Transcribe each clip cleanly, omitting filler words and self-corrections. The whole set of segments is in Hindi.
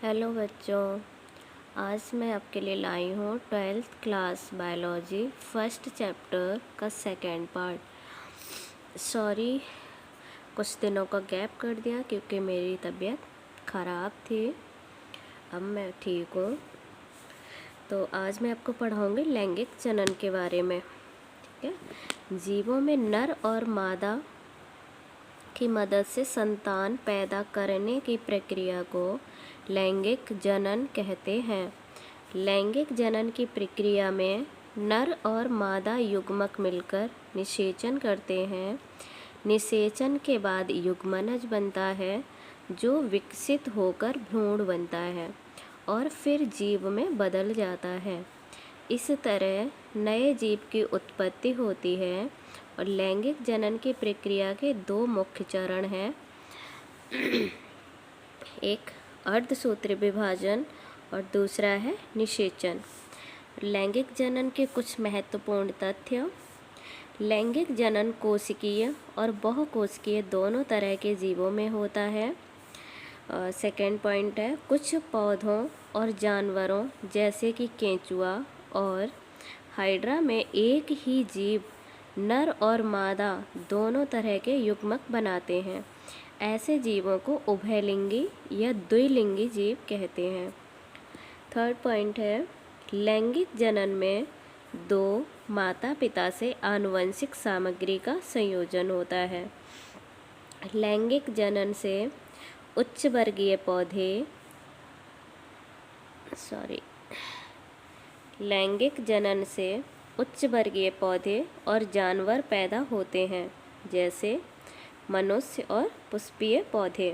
हेलो बच्चों, आज मैं आपके लिए लाई हूँ 12th class biology first chapter का सेकेंड पार्ट। सॉरी, कुछ दिनों का गैप कर दिया क्योंकि मेरी तबीयत ख़राब थी। अब मैं ठीक हूँ। तो आज मैं आपको पढ़ाऊँगी लैंगिक जनन के बारे में। ठीक है। जीवों में नर और मादा की मदद से संतान पैदा करने की प्रक्रिया को लैंगिक जनन कहते हैं। लैंगिक जनन की प्रक्रिया में नर और मादा युग्मक मिलकर निषेचन करते हैं। निषेचन के बाद युग्मनज बनता है जो विकसित होकर भ्रूण बनता है और फिर जीव में बदल जाता है। इस तरह नए जीव की उत्पत्ति होती है। और लैंगिक जनन की प्रक्रिया के दो मुख्य चरण हैं, एक अर्धसूत्री विभाजन और दूसरा है निषेचन। लैंगिक जनन के कुछ महत्वपूर्ण तथ्य। लैंगिक जनन कोशिकीय और बहुकोशिकीय दोनों तरह के जीवों में होता है। सेकेंड पॉइंट है, कुछ पौधों और जानवरों जैसे कि केंचुआ और हाइड्रा में एक ही जीव नर और मादा दोनों तरह के युग्मक बनाते हैं। ऐसे जीवों को उभयलिंगी या द्विलिंगी जीव कहते हैं। थर्ड पॉइंट है, लैंगिक जनन में दो माता पिता से आनुवंशिक सामग्री का संयोजन होता है। लैंगिक जनन से उच्च वर्गीय पौधे लैंगिक जनन से उच्च वर्गीय पौधे और जानवर पैदा होते हैं, जैसे मनुष्य और पुष्पीय पौधे।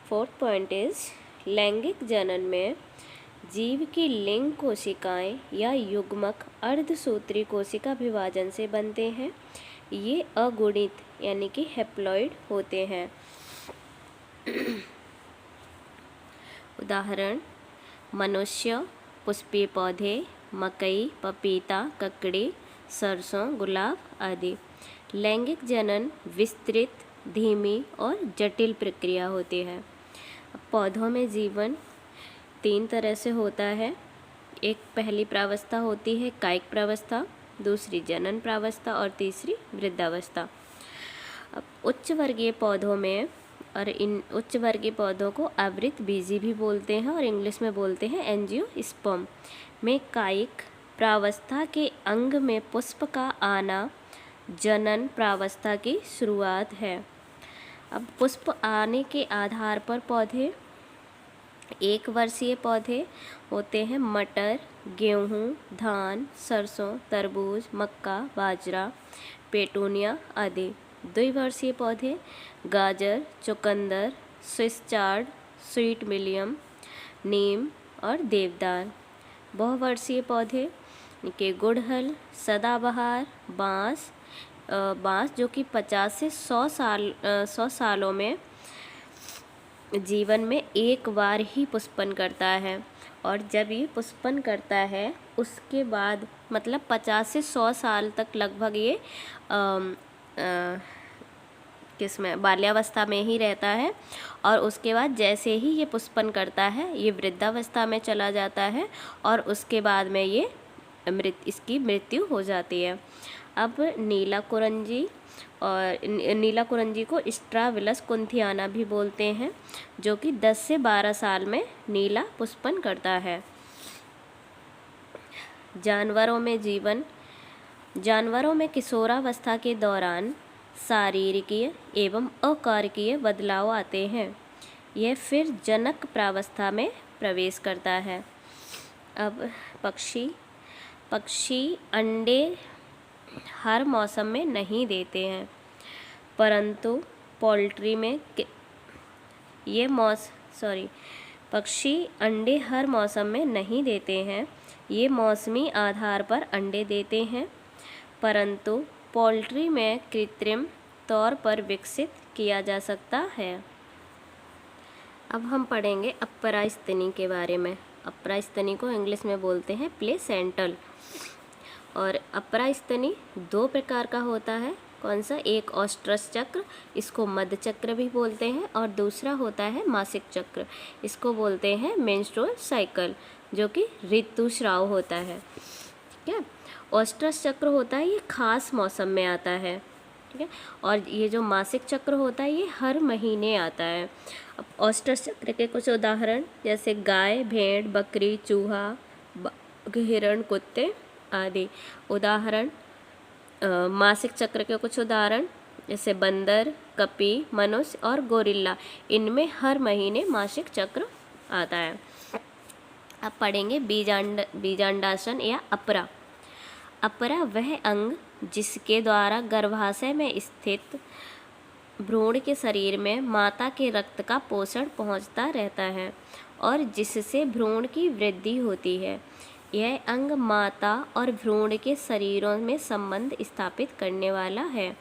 फोर्थ पॉइंट इज, लैंगिक जनन में जीव की लिंग कोशिकाएं या युग्मक अर्धसूत्री कोशिका विभाजन से बनते हैं। ये अगुणित यानी कि हैप्लॉइड होते हैं। उदाहरण, मनुष्य, पुष्पीय पौधे, मकई, पपीता, ककड़ी, सरसों, गुलाब आदि। लैंगिक जनन विस्तृत, धीमी और जटिल प्रक्रिया होती है। पौधों में जीवन तीन तरह से होता है। एक पहली प्रावस्था होती है कायिक प्रावस्था, दूसरी जनन प्रावस्था और तीसरी वृद्धावस्था। अब उच्च वर्गीय पौधों में, और इन उच्च वर्गीय पौधों को आवृत बीजी भी बोलते हैं और इंग्लिश में बोलते हैं एंजियोस्पर्म, में कायिक प्रावस्था के अंग में पुष्प का आना जनन प्रावस्था की शुरुआत है। अब पुष्प आने के आधार पर पौधे, एक वर्षीय पौधे होते हैं मटर, गेहूँ, धान, सरसों, तरबूज, मक्का, बाजरा, पेटूनिया आदि। द्विवर्षीय पौधे गाजर, चुकंदर, स्विस चार्ड, स्वीट मिलियम, नीम और देवदार। बहुवर्षीय पौधे के गुड़हल, सदाबहार, बांस जो कि 50 से 100 सालों में जीवन में एक बार ही पुष्पन करता है। और जब ये पुष्पन करता है उसके बाद मतलब 50 से 100 साल तक लगभग ये किसमें बाल्यावस्था में ही रहता है। और उसके बाद जैसे ही ये पुष्पन करता है ये वृद्धावस्था में चला जाता है और उसके बाद में ये इसकी मृत्यु हो जाती है। अब नीला कुरंजी, और नीला कुरंजी को स्ट्राविलस कुंथियाना भी बोलते हैं, जो कि 10 से 12 साल में नीला पुष्पन करता है। जानवरों में जीवन, जानवरों में किशोरावस्था के दौरान शारीरिकीय एवं अकार्यकीय बदलाव आते हैं। यह फिर जनक प्रावस्था में प्रवेश करता है। अब पक्षी अंडे हर मौसम में नहीं देते हैं, परंतु पोल्ट्री में पक्षी अंडे हर मौसम में नहीं देते हैं। ये मौसमी आधार पर अंडे देते हैं, परंतु पोल्ट्री में कृत्रिम तौर पर विकसित किया जा सकता है। अब हम पढ़ेंगे अपरास्तनी के बारे में। अपरास्तनी को इंग्लिश में बोलते हैं प्लेसेंटल। और अपरास्तनी दो प्रकार का होता है, कौन सा? एक ओस्ट्रस चक्र, इसको मध्य चक्र भी बोलते हैं, और दूसरा होता है मासिक चक्र, इसको बोलते हैं मेंस्ट्रुअल साइकिल, जो कि ऋतुस्राव होता है। ठीक है। ओस्ट्रस चक्र होता है ये खास मौसम में आता है। ठीक है। और ये जो मासिक चक्र होता है ये हर महीने आता है। अब ओस्ट्रस चक्र के कुछ उदाहरण जैसे गाय, भेड़, बकरी, चूहा, हिरण, कुत्ते आदि। उदाहरण मासिक चक्र के कुछ उदाहरण जैसे बंदर, कपी, मनुष्य और गोरिल्ला, इनमें हर महीने मासिक चक्र आता है। अब पढ़ेंगे बीजांडासन या अपरा। अपरा वह अंग जिसके द्वारा गर्भाशय में स्थित भ्रूण के शरीर में माता के रक्त का पोषण पहुंचता रहता है और जिससे भ्रूण की वृद्धि होती है। यह अंग माता और भ्रूण के शरीरों में संबंध स्थापित करने वाला है।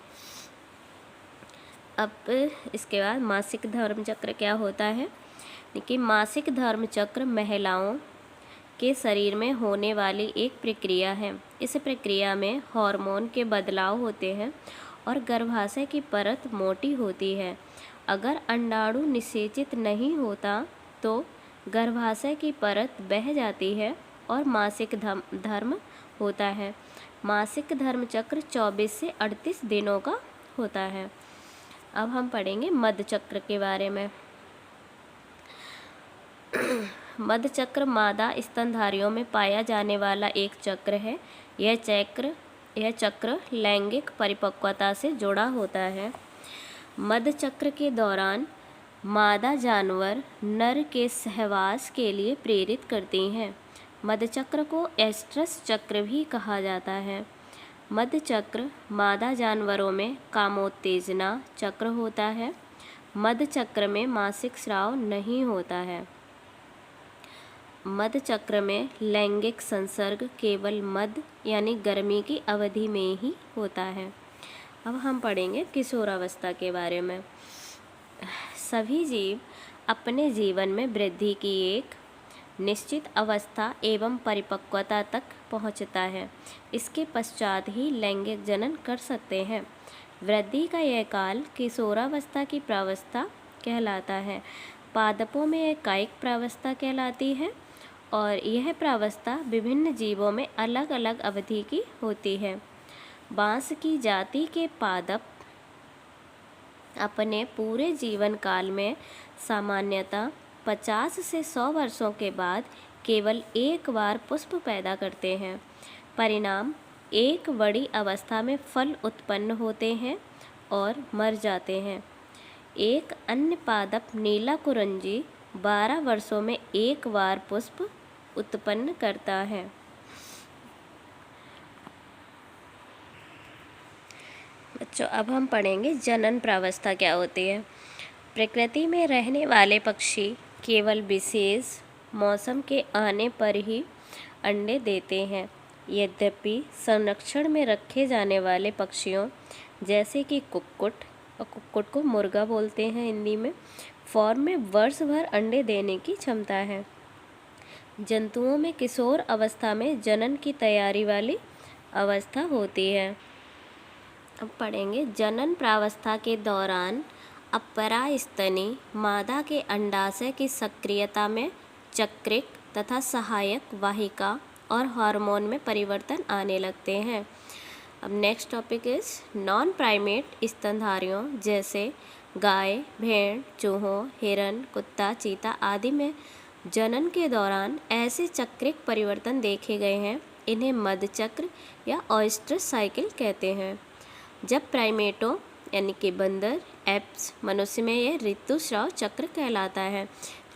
अब इसके बाद मासिक धर्म चक्र क्या होता है? कि मासिक धर्म चक्र महिलाओं के शरीर में होने वाली एक प्रक्रिया है। इस प्रक्रिया में हार्मोन के बदलाव होते हैं और गर्भाशय की परत मोटी होती है। अगर अंडाणु निषेचित नहीं होता तो गर्भाशय की परत बह जाती है और मासिक धर्म होता है। मासिक धर्म चक्र 24 से 38 दिनों का होता है। अब हम पढ़ेंगे मध्य चक्र के बारे में। मध्य चक्र मादा स्तनधारियों में पाया जाने वाला एक चक्र है। यह चक्र लैंगिक परिपक्वता से जुड़ा होता है। मध्य चक्र के दौरान मादा जानवर नर के सहवास के लिए प्रेरित करती हैं। मध्य चक्र को एस्ट्रस चक्र भी कहा जाता है। मध्य चक्र मादा जानवरों में कामोत्तेजना चक्र होता है। मध्य चक्र में मासिक स्राव नहीं होता है। मध्य चक्र में लैंगिक संसर्ग केवल मध्य यानी गर्मी की अवधि में ही होता है। अब हम पढ़ेंगे किशोरावस्था के बारे में। सभी जीव अपने जीवन में वृद्धि की एक निश्चित अवस्था एवं परिपक्वता तक पहुंचता है। इसके पश्चात ही लैंगिक जनन कर सकते हैं। वृद्धि का यह काल किशोरावस्था की प्रावस्था कहलाता है। पादपों में यह कायिक प्रावस्था कहलाती है और यह प्रावस्था विभिन्न जीवों में अलग अलग अवधि की होती है। बांस की जाति के पादप अपने पूरे जीवन काल में सामान्यतः 50 से 100 वर्षों के बाद केवल एक बार पुष्प पैदा करते हैं। परिणाम एक बड़ी अवस्था में फल उत्पन्न होते हैं और मर जाते हैं। एक अन्य पादप नीला कुरंजी 12 वर्षों में एक बार पुष्प उत्पन्न करता है। बच्चों अब हम पढ़ेंगे जनन प्रावस्था क्या होती है। प्रकृति में रहने वाले पक्षी केवल विशेष मौसम के आने पर ही अंडे देते हैं। यद्यपि संरक्षण में रखे जाने वाले पक्षियों जैसे कि कुक्कुट, और कुक्कुट को मुर्गा बोलते हैं हिंदी में, फॉर्म में वर्ष भर अंडे देने की क्षमता है। जंतुओं में किशोर अवस्था में जनन की तैयारी वाली अवस्था होती है। अब पढ़ेंगे जनन प्रावस्था के दौरान अपरास्तनी मादा के अंडाशय की सक्रियता में चक्रिक तथा सहायक वाहिका और हार्मोन में परिवर्तन आने लगते हैं। अब next topic is non primate स्तनधारियों जैसे गाय, भेड़, चूहों, हिरन, कुत्ता, चीता आदि में जनन के दौरान ऐसे चक्रिक परिवर्तन देखे गए हैं। इन्हें मध्य चक्र या ऑयस्टर साइकिल कहते हैं। जब प्राइमेटों यानी कि बंदर, एप्स, मनुष्य में यह ऋतुस्राव चक्र कहलाता है।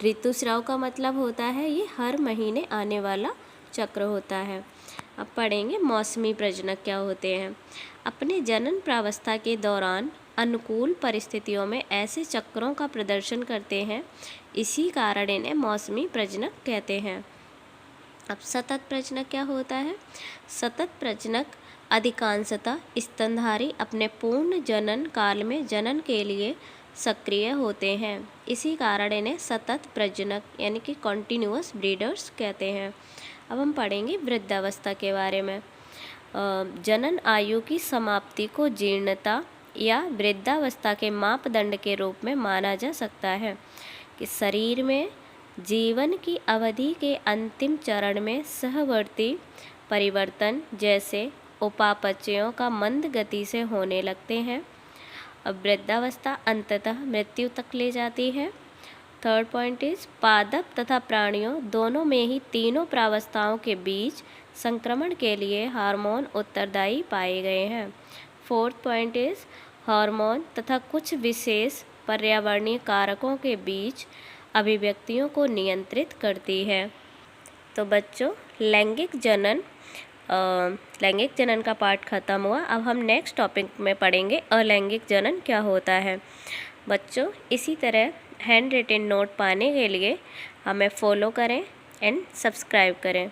ऋतुस्राव का मतलब होता है ये हर महीने आने वाला चक्र होता है। अब पढ़ेंगे मौसमी प्रजनक क्या होते हैं। अपने जनन प्रावस्था के दौरान अनुकूल परिस्थितियों में ऐसे चक्रों का प्रदर्शन करते हैं, इसी कारण इन्हें मौसमी प्रजनक कहते हैं। अब सतत प्रजनक क्या होता है। सतत प्रजनक अधिकांशतः स्तनधारी अपने पूर्ण जनन काल में जनन के लिए सक्रिय होते हैं, इसी कारण इन्हें सतत प्रजनक यानी कि कॉन्टिन्यूअस ब्रीडर्स कहते हैं। अब हम पढ़ेंगे वृद्धावस्था के बारे में। जनन आयु की समाप्ति को जीर्णता या वृद्धावस्था के मापदंड के रूप में माना जा सकता है कि शरीर में जीवन की अवधि के अंतिम चरण में सहवर्ती परिवर्तन जैसे उपापचयों का मंद गति से होने लगते हैं। अब वृद्धावस्था अंततः मृत्यु तक ले जाती है। थर्ड पॉइंट इज पादप तथा प्राणियों दोनों में ही तीनों प्रावस्थाओं के बीच संक्रमण के लिए हार्मोन उत्तरदायी पाए गए हैं। फोर्थ पॉइंट इज हार्मोन तथा कुछ विशेष पर्यावरणीय कारकों के बीच अभिव्यक्तियों को नियंत्रित करती है। तो बच्चों लैंगिक जनन का पार्ट खत्म हुआ। अब हम नेक्स्ट टॉपिक में पढ़ेंगे अलैंगिक जनन क्या होता है। बच्चों इसी तरह हैंड रिटन नोट पाने के लिए हमें फॉलो करें एंड सब्सक्राइब करें।